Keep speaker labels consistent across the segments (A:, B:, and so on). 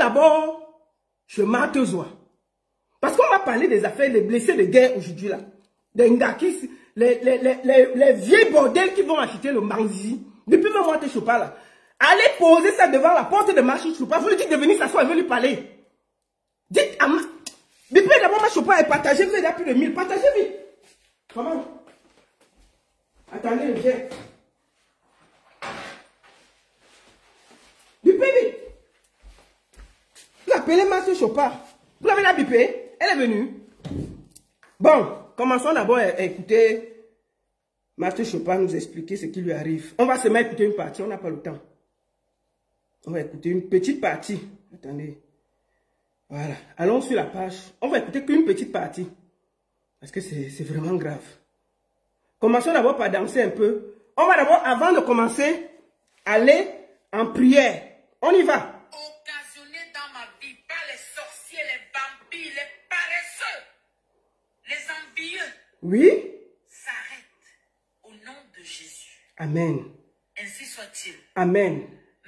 A: d'abord chez Matezoa. Parce qu'on va parler des affaires, des blessés de guerre aujourd'hui là. Des ngakis, les vieilles bordels qui vont acheter le manzi. Depuis même moi, Choupa là. Allez poser ça devant la porte de Marché Choupa. Vous lui dites de venir s'asseoir, il veut lui parler. Dites à depuis d'abord, ma Choupa est partagée, vous êtes à plus de 1000. Partagez vite. Comment? Attendez, j'ai. Bipé vite. Vous appelez Marché Choupa. Vous l'avez la bipé. Elle est venue. Bon, commençons d'abord à écouter Martin Chopin nous expliquer ce qui lui arrive. On va se mettre à écouter une partie, on n'a pas le temps. On va écouter une petite partie. Attendez. Voilà. Allons sur la page. On va écouter qu'une petite partie. Parce que c'est vraiment grave. Commençons d'abord par danser un peu. On va d'abord, avant de commencer, aller en prière. On y va.
B: Occasionné dans ma vie par les sorciers, les vampires, les paresseux, les envieux.
A: Oui.
B: S'arrête au nom de Jésus.
A: Amen.
B: Ainsi soit-il.
A: Amen.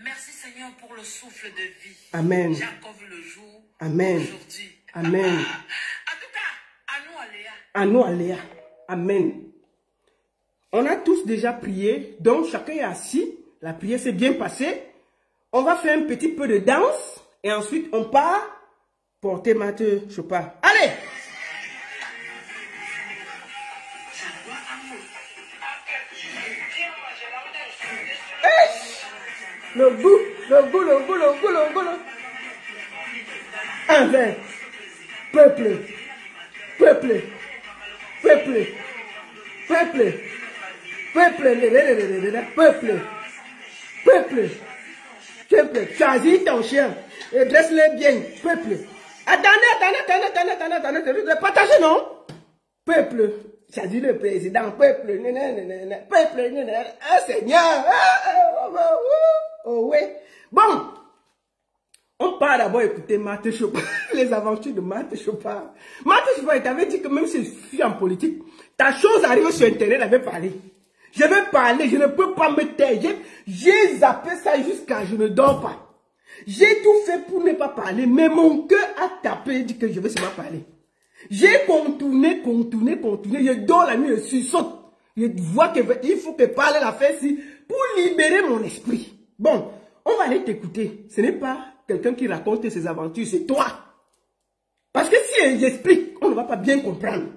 B: Merci Seigneur pour le souffle de vie.
A: Amen.
B: J'ai encore vu le jour.
A: Amen.
B: Aujourd'hui.
A: Amen.
B: En tout cas, à nous Aléa.
A: À nous Aléa. Amen. On a tous déjà prié, donc chacun est assis. La prière s'est bien passée. On va faire un petit peu de danse et ensuite on part porter Martin Chopin. Allez! Le goût. Enfin, peuple, choisis ton chien et dresse-le bien, peuple. Attendez, partagez, non? Peuple, choisis le président, peuple, Seigneur, oh oui. Bon, on part d'abord écouter Martin Chopin, les aventures de Martin Chopin. Martin Chopin, il t'avait dit que même si je suis en politique, ta chose arrive sur Internet, elle avait parlé. Je vais parler, je ne peux pas me taire. J'ai zappé ça jusqu'à je ne dors pas. J'ai tout fait pour ne pas parler, mais mon cœur a tapé et dit que je vais seulement parler. J'ai contourné. Je dors la nuit, je sursaute. Je vois qu'il faut que parle la fesse pour libérer mon esprit. Bon, on va aller t'écouter. Ce n'est pas quelqu'un qui raconte ses aventures, c'est toi. Parce que si j'explique, on ne va pas bien comprendre.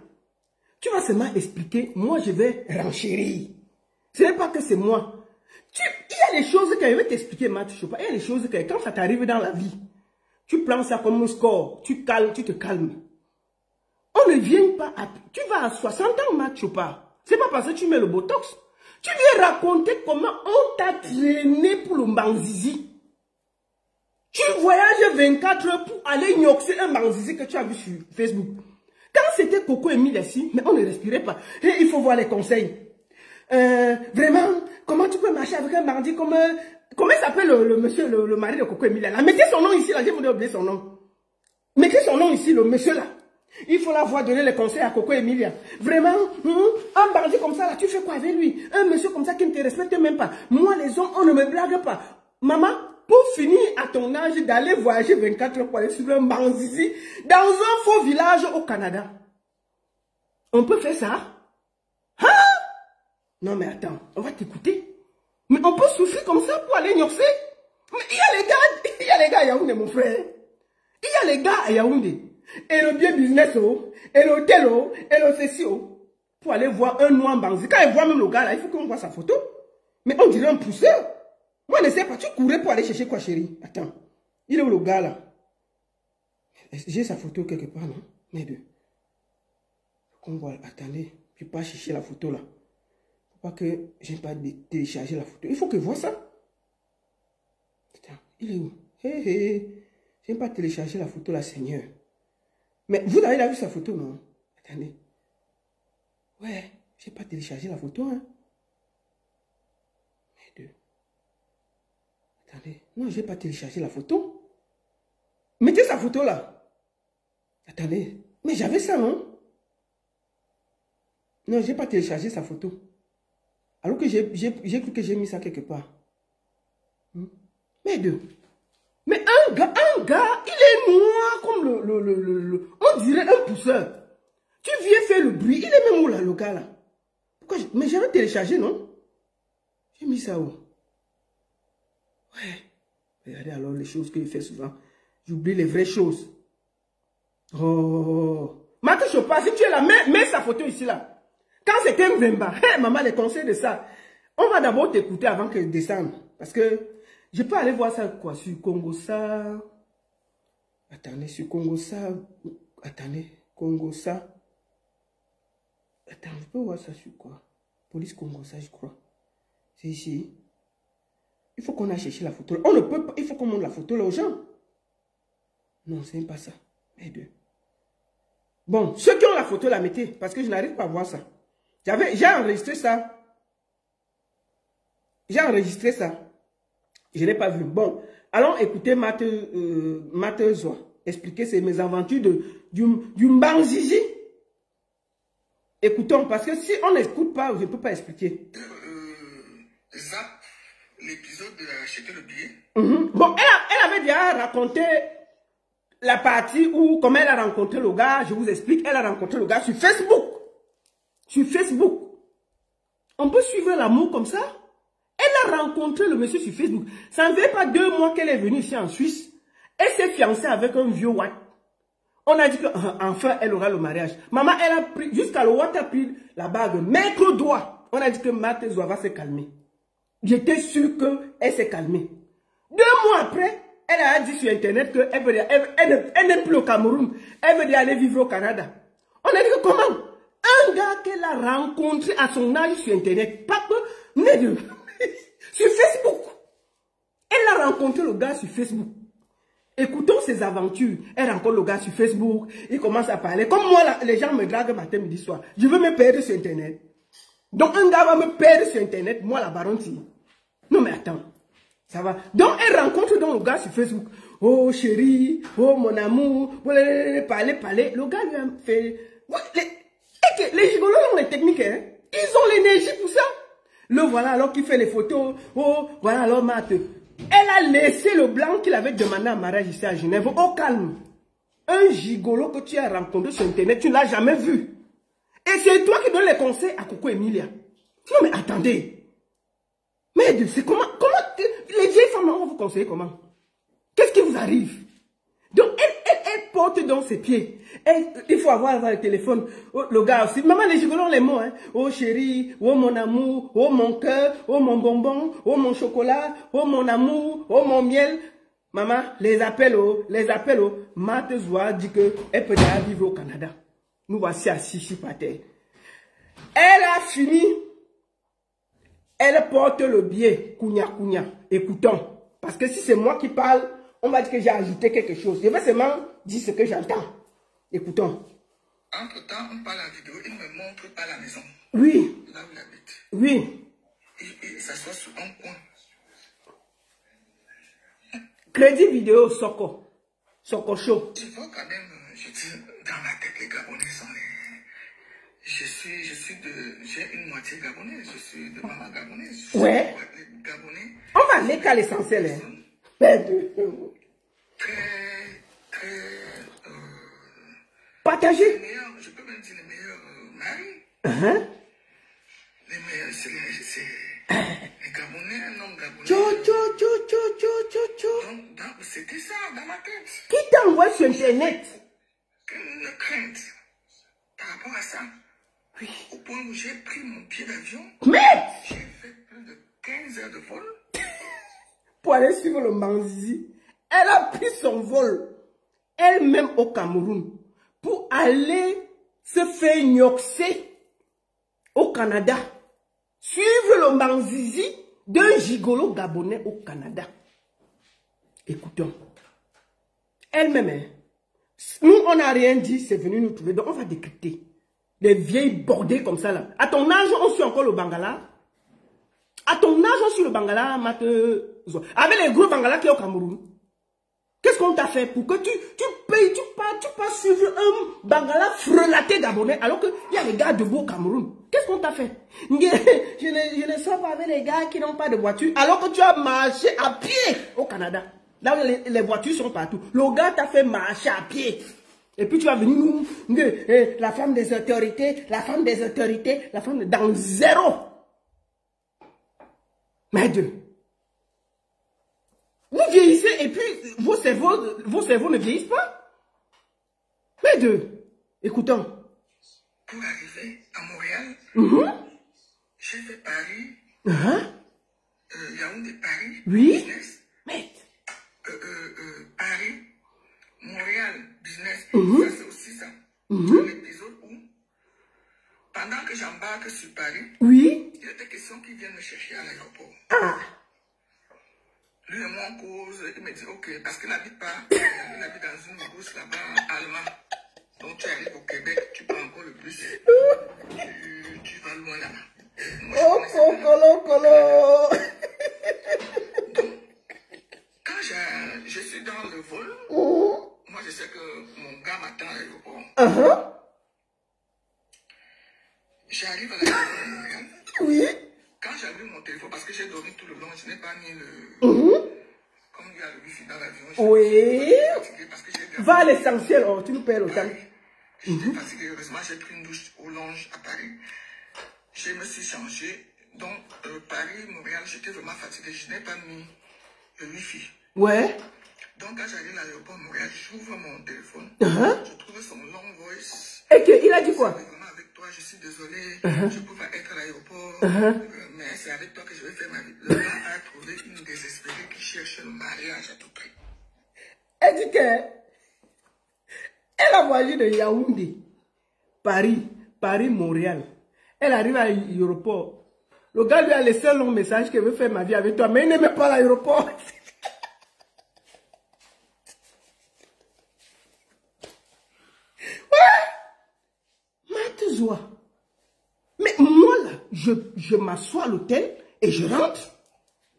A: Tu vas seulement expliquer, moi je vais renchérir. Ce n'est pas que c'est moi. Il y a des choses que je vais t'expliquer, Martin Chopin. Il y a des choses que quand ça t'arrive dans la vie, tu prends ça comme un score, tu te calmes. On ne vient pas à... Tu vas à 60 ans, Martin Chopin. C'est pas parce que tu mets le botox. Tu viens raconter comment on t'a traîné pour le Mbanzizi. Tu voyages 24 heures pour aller gnoxer un Mbanzizi que tu as vu sur Facebook. Quand c'était Coco Emile ici, mais on ne respirait pas. Et il faut voir les conseils. Vraiment, comment tu peux marcher avec un bandit comme... Comment s'appelle le monsieur, le mari de Coco Emile là? Mettez son nom ici là, j'ai voulu oublier son nom. Mettez son nom ici, le monsieur là. Il faut la voir donner les conseils à Coco Emilia. Vraiment, un bandit comme ça là, tu fais quoi avec lui? Un monsieur comme ça qui ne te respecte même pas. Moi les hommes, on ne me blague pas. Maman, pour finir à ton âge d'aller voyager 24 heures pour aller sur un Mbanzizi dans un faux village au Canada. On peut faire ça? Hein? Non mais attends, on va t'écouter. Mais on peut souffrir comme ça pour aller gnoxer? Mais il y a les gars à Yaoundé mon frère. Il y a les gars à Yaoundé. Et le bien business, et l'hôtel, et le ceci, pour aller voir un noir Mbanzizi. Quand il voit même le gars là, il faut qu'on voit sa photo. Mais on dirait un pousseur. Moi, je ne sais pas, tu courais pour aller chercher quoi, chérie? Attends, il est où le gars là? J'ai sa photo quelque part, non? Mais deux. Qu'on voit, attendez, je ne vais pas chercher la photo là. Faut pas que je n'ai pas téléchargé la photo. Il faut que je vois ça. Attends, il est où? Je n'ai pas téléchargé la photo là, Seigneur. Mais vous avez vu sa photo, non? Attendez. Ouais, je n'ai pas téléchargé la photo, hein. Mais deux. Attendez. Non, je n'ai pas téléchargé la photo. Mettez sa photo là. Attendez. Mais j'avais ça, non? Non, je n'ai pas téléchargé sa photo. Alors que j'ai cru que j'ai mis ça quelque part. Mais deux. Mais un gars noir comme on dirait un pousseur. Tu viens faire le bruit. Il est même où là, le gars là? Pourquoi mais j'avais téléchargé, non? J'ai mis ça où? Ouais. Regardez alors les choses qu'il fait souvent. J'oublie les vraies choses. Oh. Marthe Chopin, si tu es là, mets sa photo ici là. Quand c'était un Vemba, hey, maman, les conseils de ça. On va d'abord t'écouter avant que je descende. Parce que je peux aller voir ça quoi sur Congo ça. Attendez, sur Congo ça. Attendez, Congo ça. Attends, je peux voir ça sur quoi? Police Congo ça, je crois. C'est ici. Il faut qu'on aille chercher la photo. On ne peut pas. Il faut qu'on montre la photo là aux gens. Non, c'est pas ça. Mais deux. Bon, ceux qui ont la photo, la mettez. Parce que je n'arrive pas à voir ça. J'ai enregistré ça. J'ai enregistré ça. Je n'ai pas vu. Bon, allons écouter Marthe Zoa. Expliquer ses mésaventures du Mbanzizi. Écoutons, parce que si on n'écoute pas, je ne peux pas expliquer.
C: Zap, l'épisode de acheter le billet.
A: Bon, elle avait déjà raconté la partie où, comment elle a rencontré le gars, je vous explique, elle a rencontré le gars sur Facebook. Sur Facebook. On peut suivre l'amour comme ça. Elle a rencontré le monsieur sur Facebook. Ça ne fait pas 2 mois qu'elle est venue ici en Suisse. Elle s'est fiancée avec un vieux Watt. On a dit qu'enfin, elle aura le mariage. Maman, elle a pris, jusqu'à le Watt a pris la bague, mettre au doigt. On a dit que Marthe Zoa va se calmer. J'étais sûr qu'elle s'est calmée. 2 mois après, elle a dit sur Internet qu'elle n'aime plus au Cameroun. Elle veut aller vivre au Canada. On a dit que comment? Un gars qu'elle a rencontré à son âge sur Internet, pas que, mais sur Facebook. Elle a rencontré le gars sur Facebook. Écoutons ses aventures. Elle rencontre le gars sur Facebook. Il commence à parler. Comme moi, là, les gens me draguent matin, midi, soir. Je veux me perdre sur Internet. Donc, un gars va me perdre sur Internet. Moi, la baronne, non, mais attends. Ça va. Donc, elle rencontre donc le gars sur Facebook. Oh, chérie. Oh, mon amour. Parler. Le gars lui a fait... Les gigolos ont les techniques, hein. Ils ont l'énergie pour ça. Le voilà alors qu'il fait les photos. Oh, voilà alors Marthe. Elle a laissé le blanc qu'il avait demandé en mariage ici à Genève au calme. Un gigolo que tu as rencontré sur Internet, tu ne l'as jamais vu. Et c'est toi qui donnes les conseils à Coco Emilia. Non mais attendez. Mais c'est comment les vieilles femmes vont vous conseiller comment? Qu'est-ce qui vous arrive? Donc elle porte dans ses pieds. Il faut avoir le téléphone. Oh, le gars aussi. Maman, les gigolos ont les mots. Hein. Oh chérie, oh mon amour, oh mon cœur, oh mon bonbon, oh mon chocolat, oh mon amour, oh mon miel. Maman, les appels. Marthe Zoa dit qu'elle peut déjà vivre au Canada. Nous voici assis ici par terre. Elle a fini. Elle porte le billet. Kounia. Écoutons. Parce que si c'est moi qui parle, on va dire que j'ai ajouté quelque chose. Je vais seulement dire ce que j'entends. Écoutons.
C: Entre-temps, on parle la vidéo, il me montre pas la maison.
A: Oui.
C: Là où il habite.
A: Oui.
C: Il s'assoit sur un coin.
A: Crédit vidéo Soko Show.
C: Tu vois quand même, je dis, dans ma tête, les Gabonais sont les... J'ai une moitié gabonaise, je suis de maman gabonaise.
A: Ouais.
C: Les Gabonais.
A: On va aller qu'à l'essentiel. Hein.
C: Très...
A: Partagez.
C: Je peux même dire les meilleurs maris. Les meilleurs, c'est les Gabonais, un homme gabonais. Donc, c'était ça dans ma tête.
A: Qui t'envoie sur Internet?
C: Une crainte par rapport à ça.
A: Oui.
C: Au point où j'ai pris mon billet d'avion.
A: Mais
C: j'ai fait plus de 15 heures de vol.
A: Pour aller suivre le Mbanzizi. Elle a pris son vol. Elle-même au Cameroun. Pour aller se faire gnoxer au Canada. Suivre le Mbanzizi d'un gigolo gabonais au Canada. Écoutons. Elle-même, hein, nous, on n'a rien dit, c'est venu nous trouver. Donc, on va décrypter. Les vieilles bordées comme ça, là. À ton âge, on suit encore le Bangala. À ton âge, on suit le Bangala, Marthe Zoa. Avec les gros Bangala qui est au Cameroun. Qu'est-ce qu'on t'a fait pour que tu passes suivre un Bangala frelaté gabonais alors qu'il y a les gars debout au Cameroun? Qu'est-ce qu'on t'a fait? Je ne sors pas avec les gars qui n'ont pas de voiture alors que tu as marché à pied au Canada. Là où les voitures sont partout. Le gars t'a fait marcher à pied. Et puis tu vas venir nous, la femme des autorités, la femme des autorités, la femme dans zéro. Mais Dieu. Vous vieillissez et puis vos cerveaux ne vieillissent pas. Mais Dieu. Écoutons.
C: Pour arriver à Montréal, j'ai fait Paris, Yaoundé, Paris,
A: oui.
C: business,
A: Mais.
C: Paris, Montréal, business, ça c'est aussi ça. L'épisode où, pendant que j'embarque sur Paris,
A: oui.
C: il y a des questions qui viennent me chercher à l'aéroport.
A: Ah.
C: Lui et moi en cause, il me dit ok, parce qu'il n'habite pas, il habite dans une bourse là-bas, allemand. Donc tu arrives au Québec, tu prends encore le bus, tu vas loin là-bas.
A: Oh, colo.
C: Donc, quand je suis dans le vol, moi je sais que mon gars m'attend à l'aéroport. J'arrive à l'aéroport de Montréal.
A: Oui.
C: Quand j'allume mon téléphone, parce que j'ai dormi tout le long, je n'ai pas mis le... Comme il y a le wifi dans l'avion,
A: oui.
C: Parce que
A: va à l'essentiel, oh, tu nous perds le temps.
C: J'étais fatigué, heureusement j'ai pris une douche au lounge à Paris. Je me suis changé. Donc, Paris, Montréal, j'étais vraiment fatigué. Je n'ai pas mis le wifi.
A: Ouais.
C: Donc, quand j'arrive à l'aéroport Montréal, j'ouvre mon téléphone. Je trouve son long voice.
A: Et qu'il a dit quoi?
C: Vraiment avec toi, je suis désolé. Je peux pas être à l'aéroport. Mais c'est avec toi que je vais faire ma vie. Le gars a trouvé une désespérée qui cherche le mariage à tout prix.
A: Elle dit que elle a voyagé de Yaoundé, Paris, Montréal. Elle arrive à l'aéroport. Le gars lui a laissé un long message qu'il veut faire ma vie avec toi, mais il n'aimait pas l'aéroport. Matezoa. Mais moi là, je m'assois à l'hôtel et je rentre.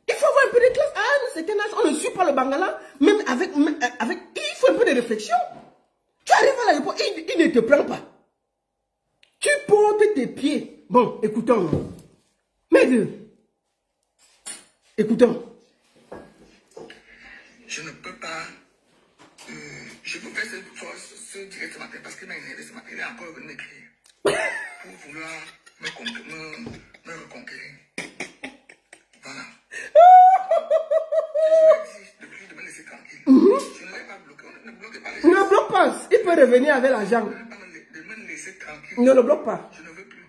A: Il faut avoir un peu de classe. Ah, c'est un âge, on ne suit pas le Bangala. Même avec, il faut un peu de réflexion. Tu arrives à l'aéroport, il ne te prend pas. Tu portes tes pieds. Bon, écoutons. Mais écoutons.
C: Je ne peux pas. Je vous fais ce direct ce matin parce qu'il m'a énervé ce matin. Il est encore venu m'écrire pour vouloir me reconquérir. Voilà. Je lui ai dit depuis de me laisser tranquille. Je ne l'ai pas bloqué. Ne bloquez pas les gens.
A: Ne bloque pas. Il peut revenir avec l'argent.
C: De me laisser tranquille.
A: Ne le bloque pas.
C: Je ne veux plus.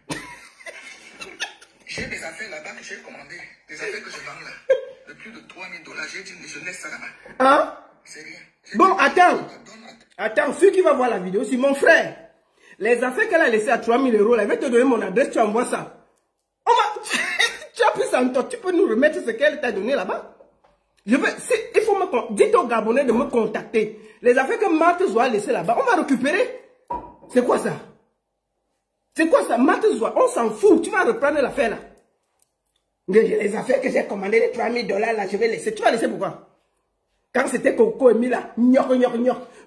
C: J'ai des affaires là-bas que j'ai commandées. Des affaires que je vends là. De plus de 3000 $. J'ai dit, je laisse ça là-bas.
A: Hein?
C: C'est rien.
A: Bon, attends. Attends, celui qui va voir la vidéo, c'est mon frère. Les affaires qu'elle a laissées à 3000 €, là, elle va te donner mon adresse, tu envoies ça. Tu as pris ça en toi, tu peux nous remettre ce qu'elle t'a donné là-bas? Il faut me... Dites aux Gabonais de me contacter. Les affaires que Matezoa a laissées là-bas, on va récupérer. C'est quoi ça? C'est quoi ça? Matezoa, on s'en fout. Tu vas reprendre l'affaire là. Les affaires que j'ai commandées, les 3000 $ là, je vais laisser. Tu vas laisser pourquoi? Quand c'était Coco et Mila, gnoc.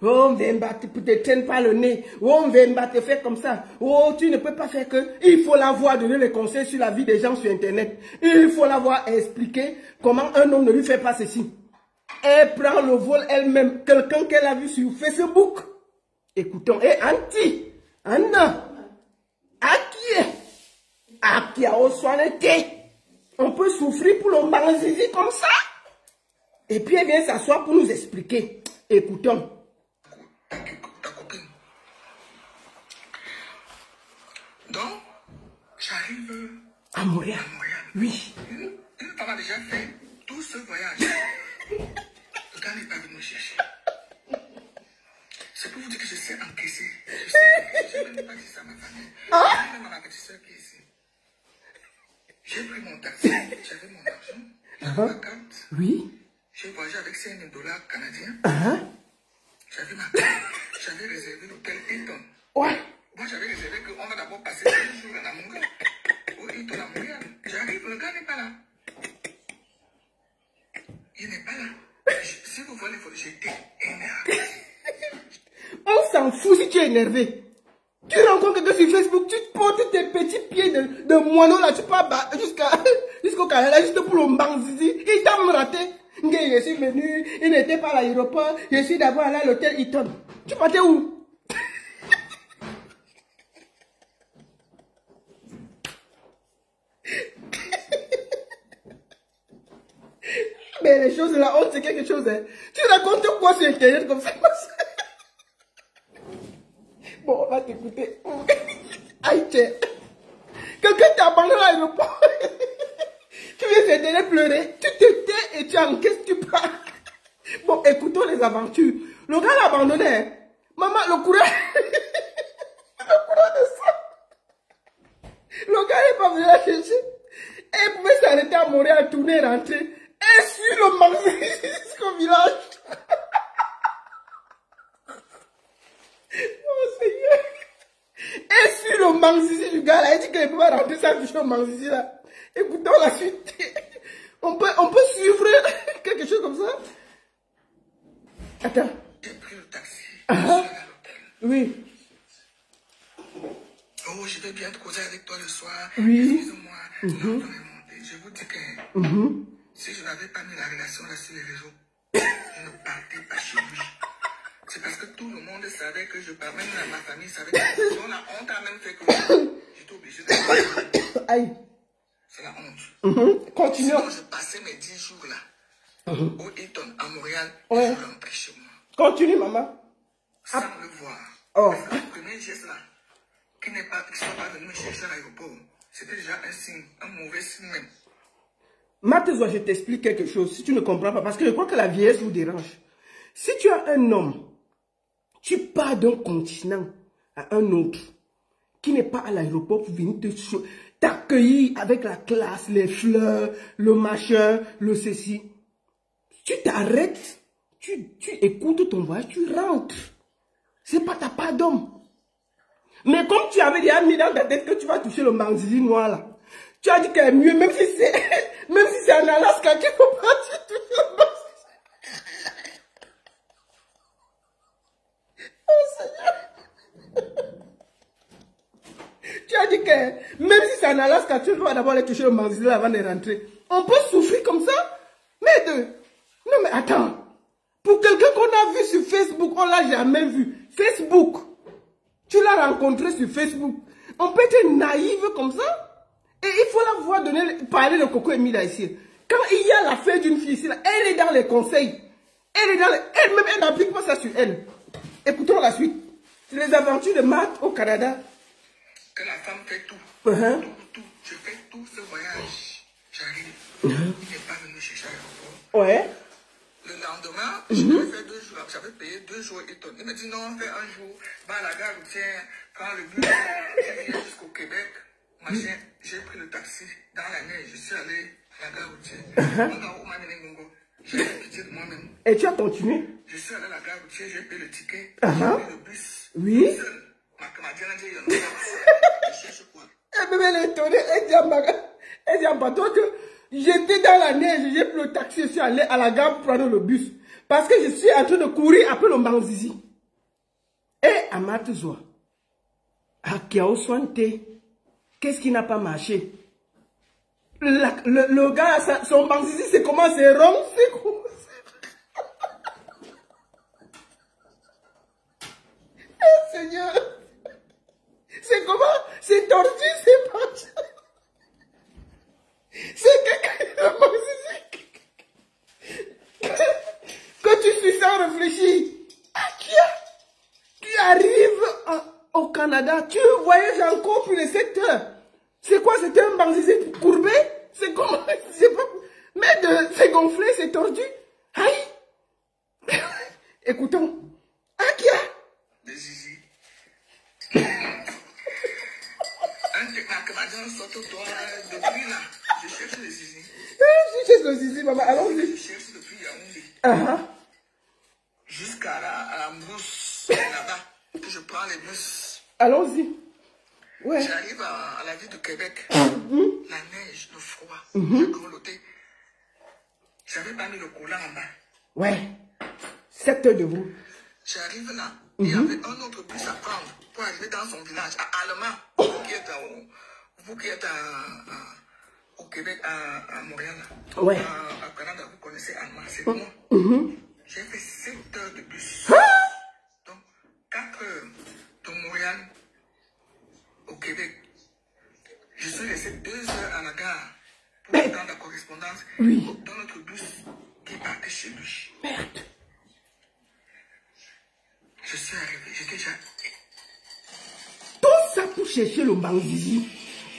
A: Oh, on va te traîne pas le nez. Oh, on va te faire comme ça. Oh, tu ne peux pas faire que. Il faut l'avoir donné les conseils sur la vie des gens sur Internet. Il faut l'avoir expliqué comment un homme ne lui fait pas ceci. Elle prend le vol elle-même. Quelqu'un qu'elle a vu sur Facebook. Écoutons. Et Anna. Aki a oswanete. On peut souffrir pour le manzizi comme ça. Et puis elle vient s'asseoir pour nous expliquer. Écoutons.
C: Ta copine. Donc, j'arrive
A: à Montréal. Oui.
C: Une femme a déjà fait tout ce voyage. Le gars n'est pas venu me chercher. C'est pour vous dire que je sais encaisser. Je n'ai même pas dit ça à ma famille. Même à ma petite soeur qui est ici. J'ai pris mon taxi, j'avais mon argent, j'avais ma carte.
A: Oui.
C: J'ai voyagé avec 5 000 $ canadiens. J'avais ma carte, j'avais réservé l'hôtel Hilton.
A: Ouais.
C: Moi, j'avais réservé qu'on va d'abord passer 2 jours à Montréal. Au Hilton à Montréal. J'arrive, le gars n'est pas là. Il n'est pas là. Si vous voulez, j'étais énervé.
A: On s'en fout si tu es énervé. Tu rencontres quelqu'un sur Facebook, tu portes tes petits pieds de moineau là, tu pars jusqu'au Canada, juste pour le mbanzizi. Il t'a raté. Je suis venu, il n'était pas à l'aéroport, je suis d'abord allé à l'hôtel Hilton. Tu partais où? Mais les choses, la honte, c'est quelque chose. Hein. Tu racontes quoi sur Internet comme ça? Bon, on va t'écouter. Aïe, quelqu'un t'a abandonné à l'aéroport. Tu viens s'éteindre pleurer. Tu te tais et tu encaisses, tu pars. Bon, écoutons les aventures. Le gars l'a abandonné. Hein. Maman, le courage. Le courage de ça. Le gars n'est pas venu la chercher. Et il pouvait s'arrêter à Montréal, tourner, rentrer. Et sur le magasin jusqu'au village. Oh Seigneur. Et sur le Manzizi du gars là, il dit qu'il ne peut pas rentrer sans toucher au Manzizi là. Écoutons la suite. On peut suivre quelque chose comme ça. Attends.
C: J'ai pris le taxi.
A: Ah.
C: Je suis allé à l'hôtel.
A: Oui.
C: Oh, je vais bien te causer avec toi le soir.
A: Oui.
C: Excuse-moi. Je vous dis que si je n'avais pas mis la relation là sur les réseaux, je ne partais pas chez lui. C'est parce que tout le monde savait que je partais, même ma famille savait que la honte a même fait que j'étais obligé de...
A: Aïe.
C: C'est la honte.
A: Continuons.
C: Sinon, je passais mes 10 jours là, au Hilton, à Montréal, et
A: Ouais.
C: je rentrais chez moi.
A: Continue, maman.
C: Sans le voir.
A: Oh.
C: Parce que le premier geste là, qu'il ne soit pas venu me chercher à l'aéroport, c'était déjà un signe, un mauvais signe même.
A: Mathezoa, je t'explique quelque chose, si tu ne comprends pas, parce que je crois que la vieillesse vous dérange. Si tu as un homme, tu pars d'un continent à un autre, qui n'est pas à l'aéroport pour venir t'accueillir avec la classe, les fleurs, le machin, le ceci. Tu t'arrêtes, tu écoutes ton voyage, tu rentres. C'est pas ta part d'homme. Mais comme tu avais déjà mis dans ta tête que tu vas toucher le Manzizi noir là, tu as dit qu'il est mieux, même si c'est en Alaska, tu ne peux pas toucher le Manzizi. Oh Seigneur. Tu as dit que même si c'est en Alaska, tu dois d'abord aller toucher le Manzizi avant de rentrer. On peut souffrir comme ça? Mais non mais attends. Pour quelqu'un qu'on a vu sur Facebook, on l'a jamais vu. Facebook. Tu l'as rencontré sur Facebook. On peut être naïve comme ça. Et il faut la voir parler de Coco Emile ici. Quand il y a l'affaire d'une fille ici, là, elle est dans les conseils. Elle-même, elle n'applique pas ça sur elle. Écoutons la suite. Les aventures de Matt au Canada.
C: Que la femme fait tout. Tout. Je fais tout ce voyage. J'arrive. Il n'est pas venu chercher à l'aéroport.
A: Ouais.
C: Le lendemain, je devais faire 2 jours. J'avais payé 2 jours et tout. Il me dit non, fais un jour. Va à la gare routière, prends le bus. Je viens jusqu'au Québec. Machin. J'ai pris le taxi dans la neige. Je suis allé à la gare routière. J'ai eu pitié de moi-même.
A: Et tu as continué?
C: Je suis allé à la gare routière, j'ai payé le ticket. J'ai pris le bus.
A: Oui.
C: Seul. Je cherche quoi?
A: Elle est étonnée. Elle dit à bateau que j'étais dans la neige, j'ai pris le taxi, je suis allé à la gare pour prendre le bus. Parce que je suis en train de courir après le Manzizi. Et à Mathezoa, à Kiaoswante, qu'est-ce qui n'a pas marché? Le gars, son Manzizi, c'est comment? C'est rond? C'est quoi? Seigneur! C'est comment? C'est tordu, c'est pas... C'est quelqu'un de Manzizi que tu suis sans réfléchir. Qui arrive au Canada, tu voyages encore plus de 7 heures. C'est quoi? C'était un Manzizi courbé? C'est comment? C'est pas... Mais c'est gonflé, c'est tordu. Aïe! Écoutons. Akia!
C: Des zizi. Sors-toi depuis là. Je cherche le zizi.
A: Je cherche le zizi, maman. Allons-y.
C: Je cherche depuis Yaoundé. Jusqu'à la brousse là-bas. Je prends les bus.
A: Allons-y. Ouais.
C: J'arrive à la ville de Québec. La neige, le froid. J'ai grelotté. J'avais pas mis le collant en bas. Ouais.
A: 7 heures de vous.
C: J'arrive là. Il y avait un autre bus à prendre pour arriver dans son village, à Allemand. Vous qui êtes au Québec, à Montréal.
A: Ouais.
C: À Canada, vous connaissez Alma, c'est moi. J'ai fait 7 heures de bus. Donc, 4 heures de Montréal au Québec. Je suis resté 2 heures à la gare pour attendre la correspondance dans notre bus qui partait chez lui.
A: Merde.
C: Je suis arrivé, j'étais déjà...
A: Tout ça pour chercher le Mbanzizi.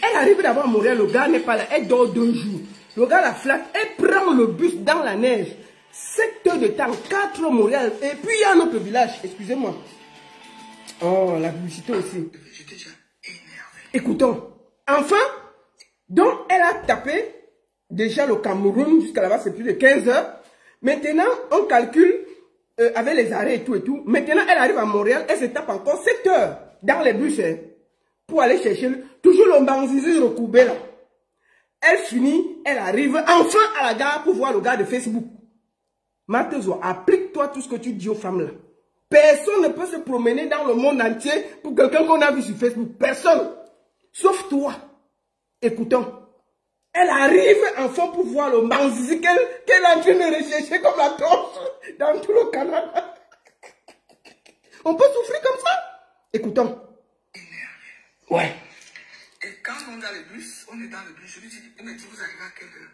A: Elle arrive d'abord à Montréal, le gars n'est pas là, elle dort 2 jours. Le gars la flatte, elle prend le bus dans la neige. 7 heures de temps, 4 heures Montréal. Et puis il y a un autre village, excusez-moi. Oh, la publicité aussi.
C: J'étais déjà énervé.
A: Écoutons. Enfin, donc elle a tapé déjà le Cameroun, jusqu'à là-bas c'est plus de 15 heures. Maintenant, on calcule avec les arrêts et tout. Maintenant, elle arrive à Montréal, elle se tape encore 7 heures dans les bus hein, pour aller chercher toujours le Mbanzizi recoubé là. Elle finit, elle arrive enfin à la gare pour voir le gars de Facebook. Matezo, applique-toi tout ce que tu dis aux femmes là. Personne ne peut se promener dans le monde entier pour quelqu'un qu'on a vu sur Facebook. Personne. Sauf toi. Écoutons. Elle arrive enfin pour voir le Mbanzizi qu'elle est en train de rechercher comme la torche dans tout le Canada. On peut souffrir comme ça? Écoutons. Ouais.
C: Et quand on est dans le bus, on est dans le bus, je lui dis, il me dit, vous arrivez à quelle heure?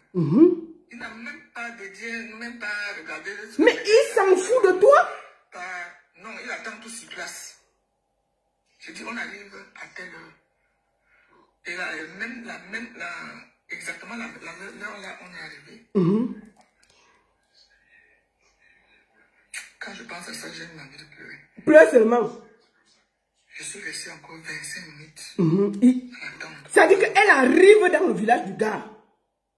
C: Il n'a même pas de dire, même pas regardé.
A: Mais il s'en fout de toi?
C: Non, il attend tout sur place. Je dis, on arrive à telle heure. Et là, exactement l'heure là, on est arrivé. Quand je pense à ça, j'ai envie de pleurer.
A: Pleure seulement.
C: Je suis resté encore 25 minutes.
A: Ça veut dire qu'elle arrive dans le village du gars.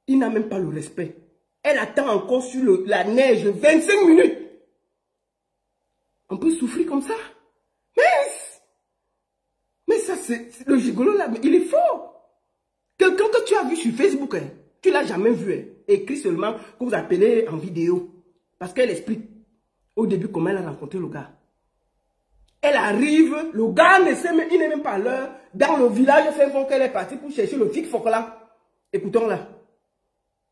A: Il n'a même pas le respect. Elle attend encore sur la neige 25 minutes. On peut souffrir comme ça. Mais ça, c'est le gigolo là, mais il est fort. Quelqu'un que tu as vu sur Facebook, hein, tu ne l'as jamais vu. Hein, écrit seulement que vous appelez en vidéo. Parce qu'elle explique au début comment elle a rencontré le gars. Elle arrive, le gars ne sait même, il n'est même pas à l'heure. Dans le village, c'est fond qu'elle est partie pour chercher le tic foc là. Écoutons là.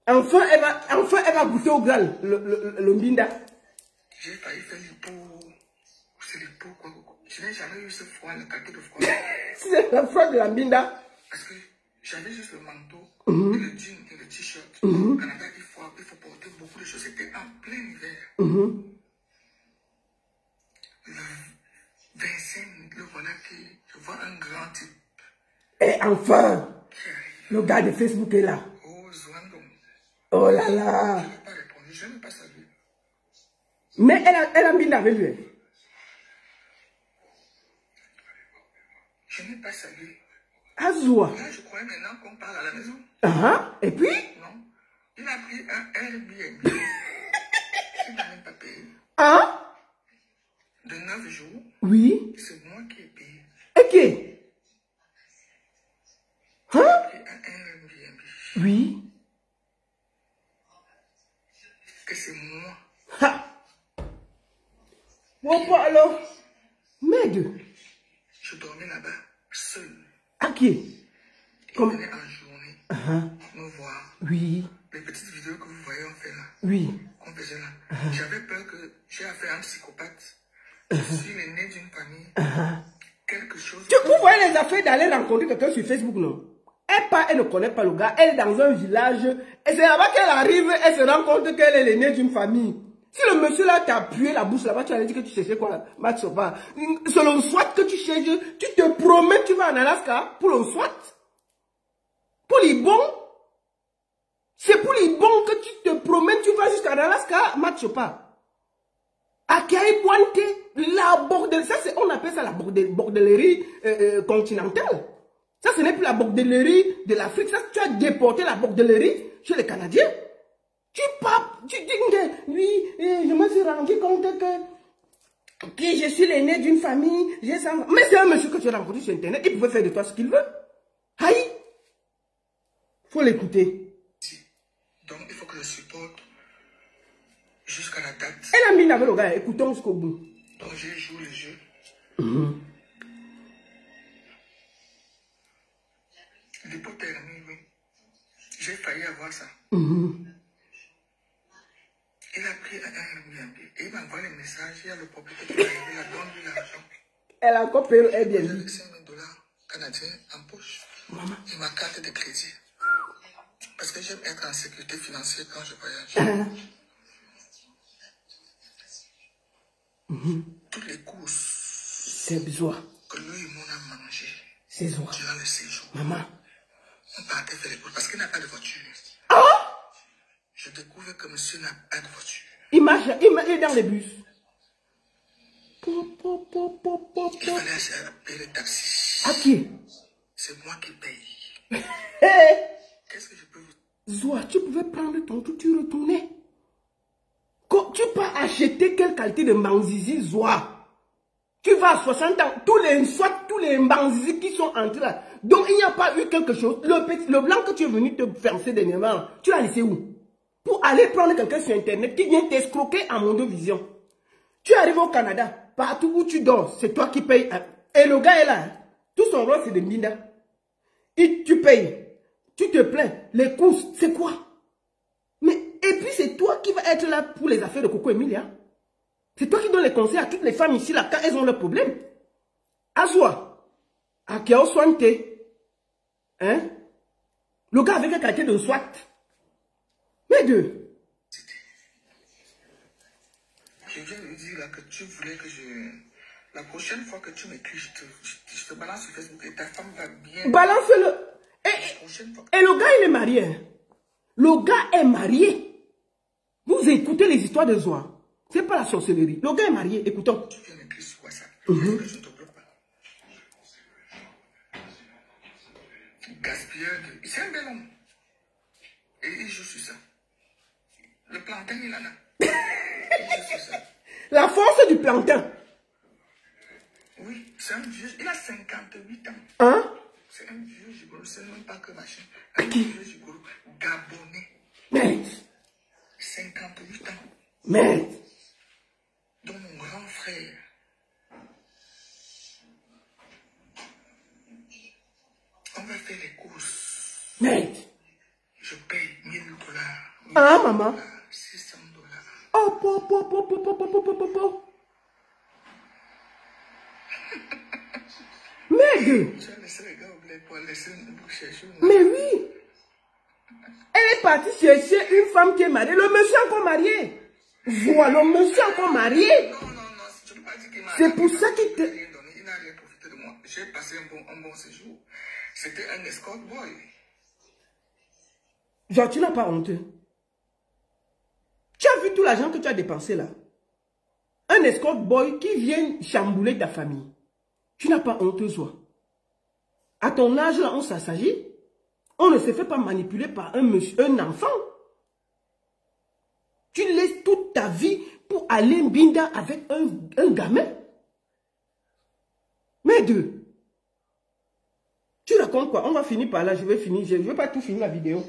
A: Enfin, elle va goûter au Graal, le Mbinda.
C: J'ai failli faire du pot. C'est le pot quoi. Je n'ai jamais eu ce froid, le cadeau de froid.
A: C'est la froid de la Mbinda.
C: Parce que j'avais juste le manteau, et le jean et le t-shirt. Au Canada, il faut porter beaucoup de choses. C'était en plein hiver. Le 25, le voilà que je vois un grand type.
A: Et enfin, le gars de Facebook est là.
C: Oh, Zwandong.
A: Oh là là.
C: Je n'ai pas répondu, je n'ai pas salué.
A: Mais elle a mis avec lui.
C: Je n'ai pas salué.
A: Azoua.
C: Là, je croyais maintenant qu'on parle à la maison.
A: Et puis?
C: Non. Il a pris un Airbnb. Il n'a même pas payé. De 9 jours.
A: Oui.
C: C'est moi qui ai payé.
A: Ok.
C: Il a pris un Airbnb.
A: Oui.
C: Que c'est moi.
A: Bon, alors. Meg.
C: Je dormais là-bas, seul.
A: À qui?
C: Il venait en journée me voir.
A: Oui.
C: Les petites vidéos que vous voyez, on fait là.
A: Oui.
C: On faisait là. J'avais peur que j'ai affaire à un psychopathe. Je suis l'aîné d'une famille. Quelque chose.
A: Vous voyez les affaires d'aller rencontrer quelqu'un sur Facebook, non? Elle ne connaît pas le gars. Elle est dans un village. Et c'est là-bas qu'elle arrive. Elle se rend compte qu'elle est l'aînée d'une famille. Si le monsieur là t'a appuyé la bouche là-bas, tu allais dire que tu cherchais quoi, Max Sopa. C'est le SWAT que tu cherches. Tu te promets, tu vas en Alaska pour le SWAT. Pour les bons. C'est pour les bons que tu te promènes, tu vas jusqu'à Alaska, Max Sopa. Akaï-Bointe, la bordellerie, ça on appelle ça la bordellerie continentale. Ça ce n'est plus la bordellerie de l'Afrique, ça tu as déporté la bordellerie chez les Canadiens. Tu dis que oui, je me suis rendu compte que je suis l'aîné d'une famille, j'ai ça. Mais c'est un monsieur que tu as rencontré sur Internet, il pouvait faire de toi ce qu'il veut. Aïe! Faut l'écouter.
C: Donc il faut que je supporte jusqu'à la date.
A: Elle a mis avec le gars, écoutons jusqu'au bout.
C: Donc j'ai joué le jeu. Le pot est remis, oui. J'ai failli avoir ça. Il a pris un Airbnb et il m'envoie les messages. Il y a le propriétaire qui est arrivé, il a donné l'argent.
A: Elle a encore payé le Airbnb.
C: J'avais 5 000 $ canadiens en poche. Et ma carte de crédit. Parce que j'aime être en sécurité financière quand je voyage. Toutes les courses
A: C'est besoin.
C: que lui et moi on a mangé
A: C'est besoin.
C: durant le séjour.
A: Maman.
C: On partait faire les courses parce qu'il n'a pas de voiture. Je découvre que monsieur n'a pas de voiture.
A: Il marche, il est dans les bus.
C: Il fallait payer le taxi.
A: À qui?
C: C'est moi qui paye.
A: Hé!
C: Qu'est-ce que je peux vous...
A: Zoa, tu pouvais prendre ton tout, tu retournais. Tu peux acheter quelle qualité de Mbanzizi, Zoa? Tu vas à 60 ans, tous les Mbanzizi qui sont entrés là. Donc il n'y a pas eu quelque chose. Le blanc que tu es venu te faire ces dernièrement, tu l'as laissé où? Pour aller prendre quelqu'un sur internet qui vient t'escroquer à Mondovision. Tu arrives au Canada, partout où tu dors, c'est toi qui payes. Et le gars est là. Tout son rôle c'est de Mbinda. Et tu payes. Tu te plains. Les courses, c'est quoi? Mais, et puis c'est toi qui vas être là pour les affaires de Coco Emilia. C'est toi qui donnes les conseils à toutes les femmes ici là quand elles ont leurs problèmes. Azwa, à Kéo Swante, hein? Le gars avec un quartier de SWAT. Mais deux.
C: Je viens de lui dire là que tu voulais que je... La prochaine fois que tu m'écris, je te balance sur Facebook et ta femme va bien...
A: Balance-le. Et le gars, il est marié. Hein? Le gars est marié. Vous écoutez les histoires de Zoa. C'est pas la sorcellerie. Le gars est marié. Écoutons.
C: Tu viens d'écrire sur WhatsApp. Je ne te bloque pas. Gaspilleur de... C'est un bel homme. Et il joue sur ça. Le plantain, il en a. Il joue sur ça.
A: La force du plantain.
C: Oui, c'est un vieux. Il a 58 ans.
A: Hein?
C: C'est un vieux gigolo. C'est même pas que machin. Un vieux gigolo. Gabonais.
A: Mais.
C: 58 ans.
A: Mais.
C: Dont mon grand frère. On va faire les courses.
A: Mais.
C: Je paye 1 000 $.
A: Ah, maman.
C: 600 $.
A: Oh, po. Mais deux.
C: Tu as laissé les gars au bled pour laisser une bouche chercher.
A: Mais oui. Elle est partie chercher une femme qui est mariée. Le monsieur est encore marié. Voilà, le monsieur est encore marié.
C: Non, tu ne peux pas dire qu'il m'a...
A: C'est pour ça qu'il te...
C: Il n'a rien profité de moi. J'ai passé un bon séjour. C'était un escort boy.
A: Genre, tu n'as pas honte. Tu as vu tout l'argent que tu as dépensé là? Un escort boy qui vient chambouler ta famille. Tu n'as pas honte, toi. À ton âge là, on s'assagit. On ne se fait pas manipuler par un enfant. Tu laisses toute ta vie pour aller Mbinda avec un gamin. Mais deux. Tu racontes quoi? On va finir par là, je vais finir. Je ne veux pas tout finir la vidéo.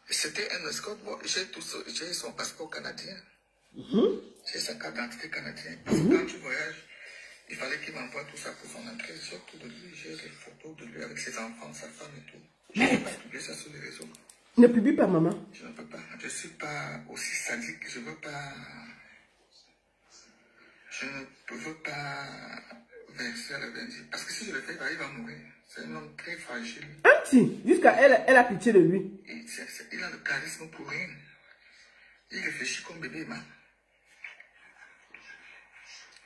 C: C'était un escort boy. J'ai son passeport canadien. J'ai sa carte d'identité canadienne. Parce que quand tu voyages, il fallait qu'il m'envoie tout ça pour son entrée. J'ai tout de lui, j'ai les photos de lui avec ses enfants, sa femme et tout. Je ne peux pas publier ça sur les réseaux.
A: Ne publie pas, maman.
C: Je ne peux pas. Je ne suis pas aussi sadique. Je ne veux pas... Je ne veux pas verser à la benzine. Parce que si je le fais, il va mourir. C'est un homme très fragile.
A: Auntie, jusqu'à elle a pitié de lui.
C: Il a le charisme pour rien. Il réfléchit comme bébé, man.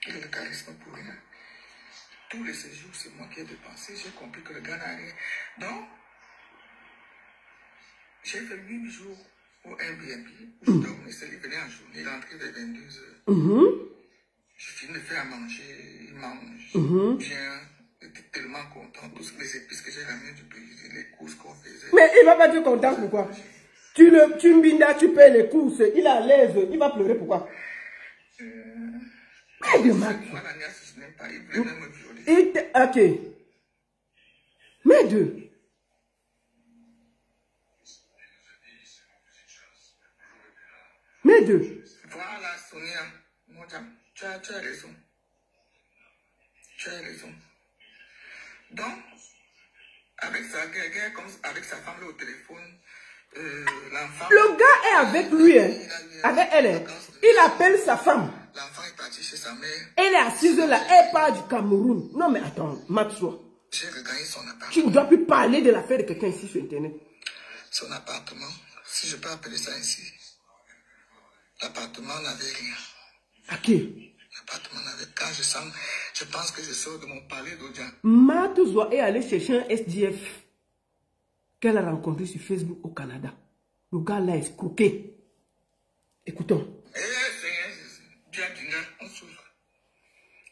C: Il a le charisme pour rien. Tous les séjours, c'est moi qui ai dépensé. J'ai compris que le gars n'a rien. Donc, j'ai fait 8 jours au Airbnb. Je dormais seul. Il venait en journée. Il entrait vers 22 h. Je finis de faire à manger. Il mange bien. Il était tellement content. Tous les épices que j'ai ramenées du pays, les courses qu'on faisait.
A: Mais il ne va pas être content, pourquoi? Tu Mbinda, tu payes les courses. Il est à l'aise. Il va pleurer, pourquoi? Mais de ma...
C: Moi, la nièce, je n'aime pas. Il voulait même me violer.
A: Ok. Mais deux. Mais deux.
C: Voilà, Sonia. Tu as raison. Tu as raison. Donc, avec sa femme là, au téléphone. L'enfant...
A: Le gars est avec lui, hein, avec elle. Hein. Il appelle sa femme.
C: L'enfant est parti chez sa mère.
A: Elle est assise là, elle part du Cameroun. Non mais attends, Matsoua.
C: J'ai regagné son appartement.
A: Tu ne dois plus parler de l'affaire de quelqu'un ici sur Internet.
C: Son appartement, si je peux appeler ça ainsi. L'appartement n'avait rien.
A: À qui?
C: L'appartement n'avait... Quand je pense que je sors de mon palais d'audience.
A: Matsoua est allé chercher un SDF qu'elle a rencontré sur Facebook au Canada. Le gars l'a escroqué. Écoutons.
C: On s'ouvre.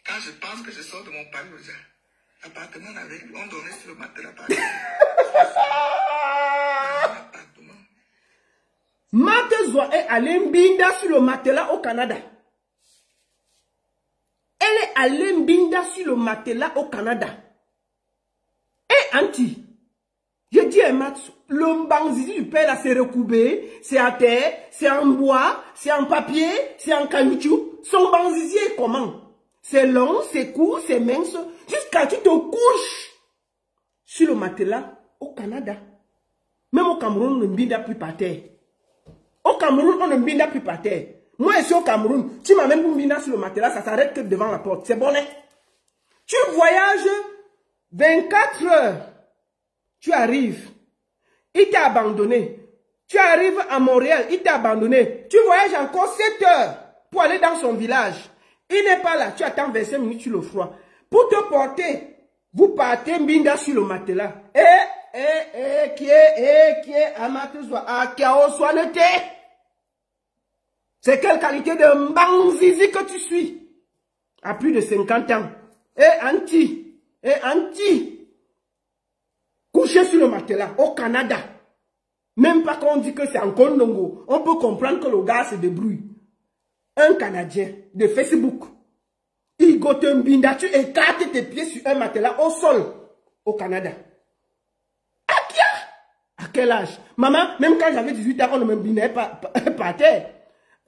C: Quand je pense que je sors de mon palais d'audience, l'appartement n'avait rien. On donnait sur le matelas par
A: Matsoua est allé mbinda sur le matelas au Canada. Elle est allée mbinda sur le matelas au Canada. Et Anti, je dis à Matsu, le mbanzizi du père là c'est recoubé, c'est à terre, c'est en bois, c'est en papier, c'est en caoutchouc. Son mbanzizi est comment? C'est long, c'est court, c'est mince, jusqu'à tu te couches sur le matelas au Canada. Même au Cameroun, on ne mbinda plus par terre. Au Cameroun, on ne mbinda plus par terre. Moi, ici au Cameroun, tu m'amènes pour mbinda sur le matelas, ça s'arrête que devant la porte. C'est bon, hein? Tu voyages 24 heures. Tu arrives. Il t'a abandonné. Tu arrives à Montréal, il t'a abandonné. Tu voyages encore 7 heures pour aller dans son village. Il n'est pas là. Tu attends 25 minutes sur le froid. Pour te porter, vous partez mbinda sur le matelas. Qui est Amatsoua, à Kao Soineté. C'est quelle qualité de mbanzizi que tu suis? À plus de 50 ans. Anti. Couché sur le matelas, au Canada. Même pas qu'on dit que c'est en Kondongo. On peut comprendre que le gars se débrouille. Un Canadien de Facebook. Il gote un binda, tu écartes tes pieds sur un matelas au sol. Au Canada. À quel âge? Maman, même quand j'avais 18 ans, on ne me bindait pas par terre.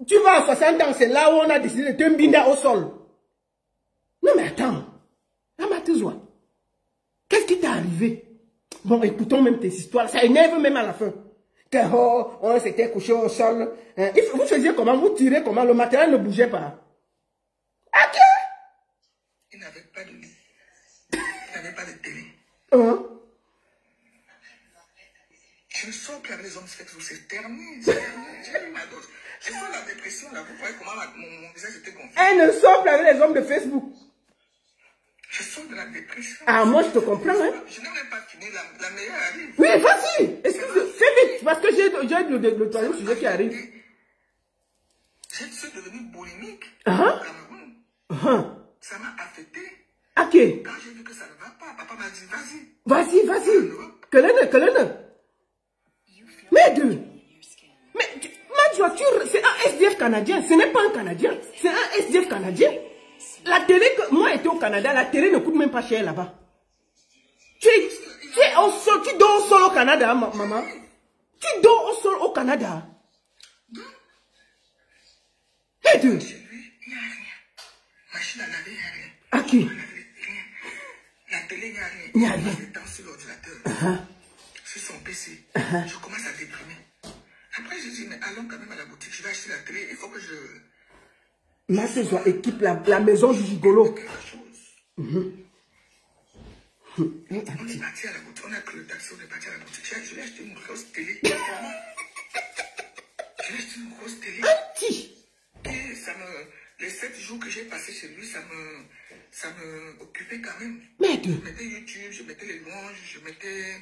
A: Tu vas à 60 ans, c'est là où on a décidé de te binder au sol. Non mais attends. Amatsoua, qu'est-ce qui t'est arrivé? Bon, écoutons même tes histoires. Ça énerve même à la fin. Que on s'était couché au sol. Vous faisiez comment? Vous tirez comment? Le matelas ne bougeait pas. Ok.
C: Il n'avait pas de lit. Il n'avait pas de télé. Je ne sors plus avec les hommes sexuels. C'est terminé. J'ai eu ma dose. Je sens la dépression là. Vous voyez comment mon visage était gonflé.
A: Elle ne sort plus avec les hommes de Facebook.
C: Je sors de la dépression.
A: Ah, moi je te comprends, hein.
C: Je n'ai même pas fini, la meilleure arrive.
A: Oui, vas-y. Excuse-moi, fais vite, parce que j'ai le troisième sujet qui arrive.
C: Je suis devenu boulimique au Cameroun. Ça m'a affecté.
A: Ok.
C: Quand j'ai vu que ça ne va pas, papa m'a dit, vas-y.
A: Vas-y. Que l'un. Mais c'est un SDF canadien. Ce n'est pas un Canadien. C'est un SDF canadien. La télé, moi j'étais au Canada, la télé ne coûte même pas cher là-bas. Tu dors au sol au Canada, maman. Tu dors au sol au Canada. Et deux.
C: Chez lui, il n'y a rien. Machine à laver, il n'y a rien.
A: Ok.
C: Rien. La télé, il n'y a rien.
A: Il n'y a rien.
C: Il est sur l'ordinateur. Sur son PC. Je commence à déprimer. Après, je dis, mais allons quand même à la boutique. Je vais acheter la télé. Il faut que je...
A: Matsoua équipe la maison du gigolo.
C: On est parti à la boutique. On a pris le taxi, on est parti à la boutique. Je vais acheter une grosse télé. Je vais acheter une grosse télé. Et ça me... Les 7 jours que j'ai passé chez lui, ça me occupait quand même. Je mettais YouTube, je mettais les louanges, je mettais...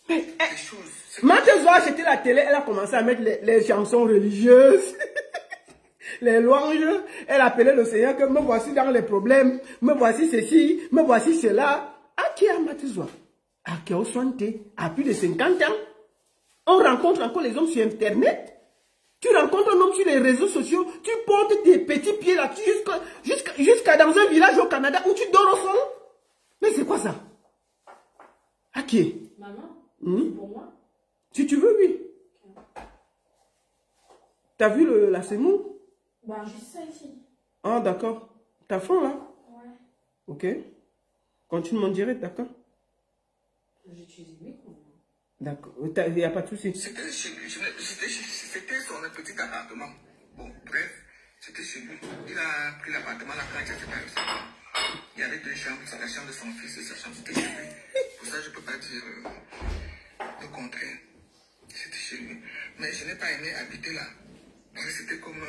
C: des choses.
A: Matsoua a acheté la télé, elle a commencé à mettre les chansons religieuses. Les louanges, elle appelait le Seigneur que me voici dans les problèmes, me voici ceci, me voici cela. À qui a Matsoua? À qui a Santé? À plus de 50 ans. On rencontre encore les hommes sur Internet. Tu rencontres un homme sur les réseaux sociaux, tu portes tes petits pieds là jusqu'à dans un village au Canada où tu dors au sol. Mais c'est quoi ça? À qui?
D: Maman, c'est pour moi.
A: Si tu veux, oui. T'as vu la semoule?
D: Bah, juste ça ici.
A: Ah, d'accord. T'as faim, là?
D: Ouais.
A: Ok. Continue mon direct, d'accord?
D: J'utilise le micro.
A: D'accord, il n'y a pas de souci.
C: C'était son petit appartement. Bon, bref, c'était chez lui. Il a pris l'appartement là quand il s'est séparé. Il y avait deux chambres, la chambre de son fils et sa chambre, c'était chez lui. Pour ça, je ne peux pas dire le contraire. C'était chez lui. Mais je n'ai pas aimé habiter là. Parce que c'était comme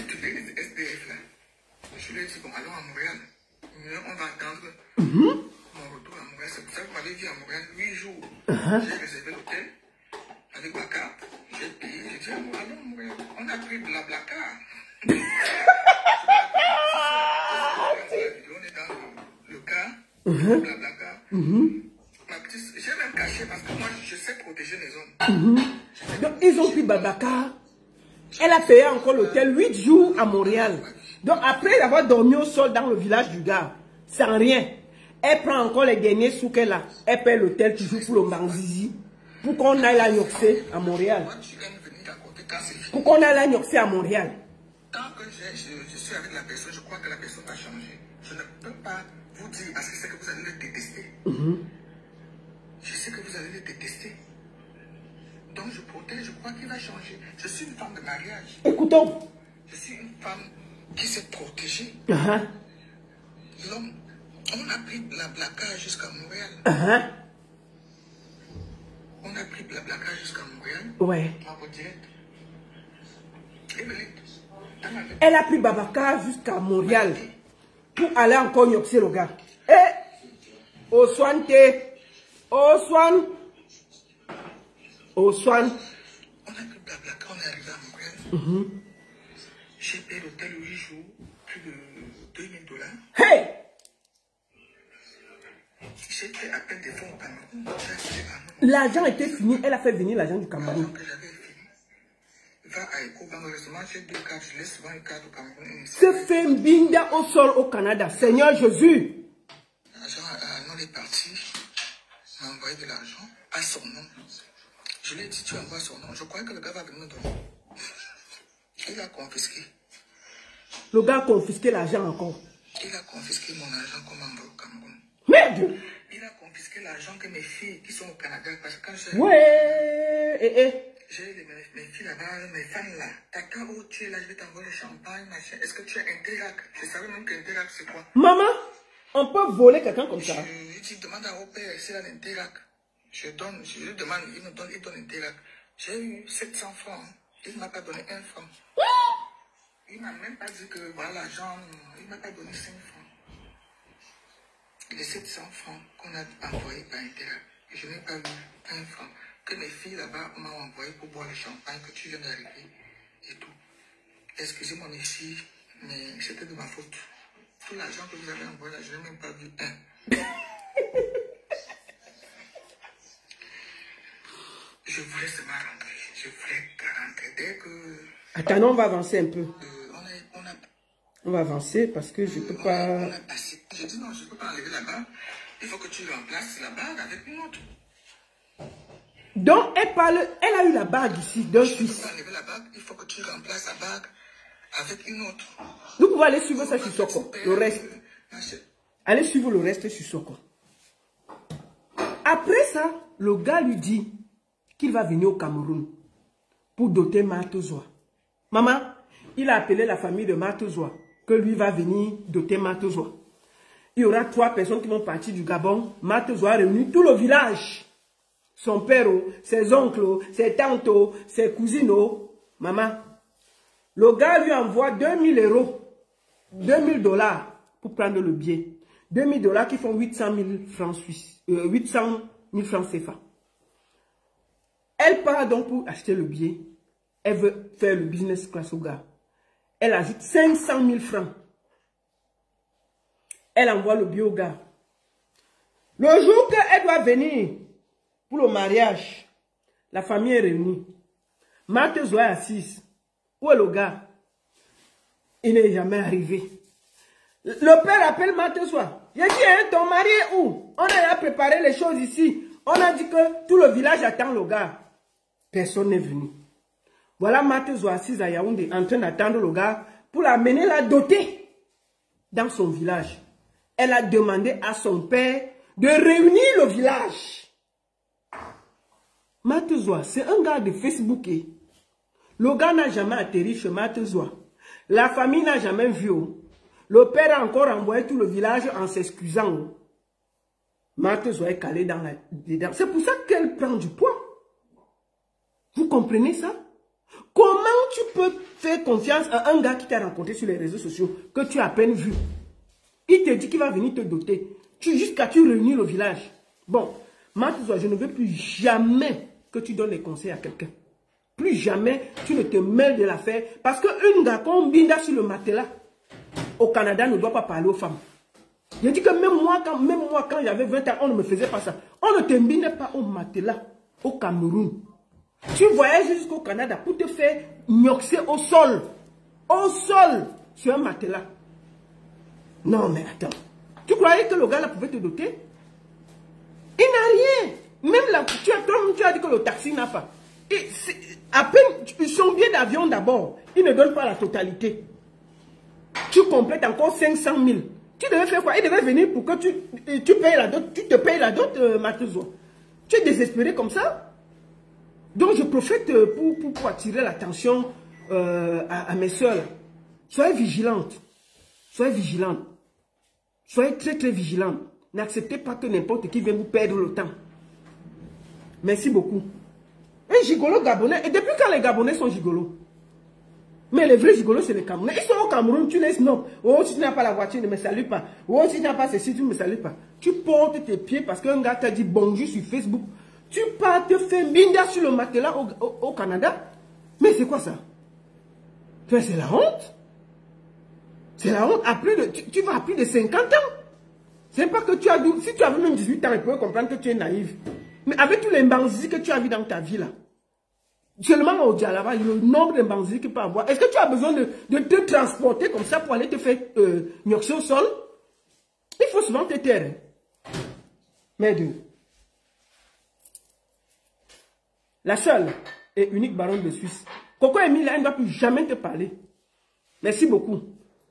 C: tous les SDF là. Je lui ai dit, bon, allons à Montréal. On va attendre mon retour à Montréal. C'est pour ça que vous m'avez dit à Montréal 8 jours. J'ai réservé l'hôtel avec ma carte. J'ai payé. J'ai dit, allons à Montréal. On a pris Blablacar. On est dans le car. Blablacar. J'ai même caché parce que moi, je sais protéger les hommes.
A: Donc, ils ont pris Blablacar. Elle a payé encore l'hôtel 8 jours à Montréal. Donc, après avoir dormi au sol dans le village du gars, sans rien, elle prend encore les derniers sous qu'elle a. Elle paye l'hôtel toujours pour le Manzizi. Pour qu'on aille la Nyoxé à Montréal. Pour qu'on aille la Nyoxé à Montréal.
C: Tant que je suis avec la personne, je crois que la personne va changer. Je ne peux pas vous dire parce que c'est que vous allez le détester. Je sais que vous allez le détester. Donc je protège, je crois qu'il va changer. Je suis une femme de mariage.
A: Écoutons.
C: Je suis une femme qui s'est protégée. L'homme, on a pris Blablacar jusqu'à Montréal. On a pris Blablacar jusqu'à Montréal.
A: Ouais.
C: En direct.
A: Elle a pris Blablacar jusqu'à Montréal. Pour aller encore Nyoxé le gars. Et Oswan T. Oswan. Oswan.
C: On a pris Blablacar, on est arrivé à Montréal. J'ai payé l'hôtel 8 jours, plus de $2000.
A: Hey!
C: J'ai fait à peine des fonds au Cameroun.
A: L'argent était fini, elle a fait venir l'argent du Cameroun.
C: L'argent que j'avais fini. Va à Ecobank, heureusement, j'ai 2 cartes, je laisse souvent une carte au Cameroun.
A: Se fait binda au sol au Canada. Seigneur Jésus.
C: L'argent est parti, m'a envoyé de l'argent à son nom. Je lui ai dit, tu envoies son nom. Je crois que le gars va venir me donner. Il a confisqué.
A: Le gars a confisqué l'argent encore.
C: Il a confisqué mon argent qu'on m'a envoyé au Cameroun.
A: Merde!
C: Il a confisqué l'argent que mes filles qui sont au Canada, parce que quand j'ai...
A: Ouais!
C: J'ai mes filles là-bas, mes femmes là. Tata, où tu es là, je vais t'envoyer le champagne, machin. Est-ce que tu es Interac? Je savais même qu'Interac, c'est quoi?
A: Maman, on peut voler quelqu'un comme ça.
C: Je dis, demande à mon père, c'est là l'Interac. Je lui demande, il donne Interac. J'ai eu 700 francs. Il ne m'a pas donné 1 franc. Il ne m'a même pas dit que voilà l'argent, il ne m'a pas donné 5 francs. Les 700 francs qu'on a envoyés par Interac, je n'ai pas vu 1 franc. Que mes filles là-bas m'ont envoyé pour boire le champagne, que tu viens d'arriver et tout. Excusez-moi mes filles, mais c'était de ma faute. Tout l'argent que vous avez envoyé là, je n'ai même pas vu 1. Je voulais seulement rentrer. Je voulais rentrer dès que...
A: Attends, on va avancer un peu. On va avancer parce que je ne peux pas...
C: On a passé. J'ai dit non, je ne peux pas enlever la bague. Il faut que tu remplaces la bague avec une autre.
A: Donc, elle a eu la bague ici d'un fils.
C: Je ne peux pas enlever la bague, il faut que tu remplaces la bague avec une autre.
A: Nous pouvons aller suivre ça sur Soko. Le reste. Allez suivre le reste sur Soko. Après ça, le gars lui dit qu'il va venir au Cameroun pour doter Matozoa. Maman, il a appelé la famille de Matozoa que lui va venir doter Matozoa. Il y aura 3 personnes qui vont partir du Gabon. Matozoa a réuni tout le village. Son père, ses oncles, ses tantes, ses cousines. Maman, le gars lui envoie 2000 €, 2000 $ pour prendre le billet. 2000 $ qui font 800 000 francs suisses, 800 000 francs CFA. Elle part donc pour acheter le billet. Elle veut faire le business class au gars. Elle ajoute 500 000 francs. Elle envoie le billet au gars. Le jour qu'elle doit venir pour le mariage, la famille est réunie. Matozoa est assise. Où est le gars? Il n'est jamais arrivé. Le père appelle Matozoa. Il dit, hein, ton mari est où? On a préparé les choses ici. On a dit que tout le village attend le gars. Personne n'est venu. Voilà Matozoa assise à Yaoundé en train d'attendre le gars pour l'amener la doter dans son village. Elle a demandé à son père de réunir le village. Matezoa, c'est un gars de Facebook. Le gars n'a jamais atterri chez Matezoa. La famille n'a jamais vu. Le père a encore envoyé tout le village en s'excusant. Matezoa est calé dedans. C'est pour ça qu'elle prend du poids. Vous comprenez ça? Comment tu peux faire confiance à un gars qui t'a rencontré sur les réseaux sociaux, que tu as à peine vu? Il te dit qu'il va venir te doter. Jusqu'à tu réunir le village. Bon, Matezoa, je ne veux plus jamais que tu donnes des conseils à quelqu'un. Plus jamais tu ne te mêles de l'affaire. Parce qu'un gars qu'on binda sur le matelas au Canada ne doit pas parler aux femmes. Je dis que même moi, quand j'avais 20 ans, on ne me faisait pas ça. On ne te bindait pas au matelas au Cameroun. Tu voyages jusqu'au Canada pour te faire gnoxer au sol. Au sol, sur un matelas. Non, mais attends. Tu croyais que le gars là pouvait te doter? Il n'a rien. Même là, tu as dit que le taxi n'a pas. À peine, son billet d'avion d'abord, il ne donne pas la totalité. Tu complètes encore 500 000. Tu devais faire quoi? Il devait venir pour que tu payes la dot. Tu te payes la dot, Matezoa. Tu es désespéré comme ça? Donc je profite pour attirer l'attention à mes soeurs. Soyez vigilantes. Soyez vigilantes. Soyez très très vigilantes. N'acceptez pas que n'importe qui vienne vous perdre le temps. Merci beaucoup. Un gigolo gabonais. Et depuis quand les Gabonais sont gigolos? Mais les vrais gigolos, c'est les Camerounais. Ils sont au Cameroun, tu les snobs. Oh, si tu n'as pas la voiture, ne me salue pas. Oh, si tu n'as pas ceci, tu ne me salues pas. Tu portes tes pieds parce qu'un gars t'a dit bonjour sur Facebook. Tu pars te faire binda sur le matelas au Canada. Mais c'est quoi ça? C'est la honte. C'est la honte. Tu vas à plus de 50 ans. C'est pas que tu as... Si tu avais même 18 ans, je peux comprendre que tu es naïf. Mais avec tous les mbanzis que tu as vu dans ta vie là, seulement au Djalaba, le nombre de mbanzis que tu peux avoir, est-ce que tu as besoin de te transporter comme ça pour aller te faire gnoxer au sol? Il faut souvent te taire. Mais deux. La seule et unique baronne de Suisse. Coco Emile, elle ne doit plus jamais te parler. Merci beaucoup.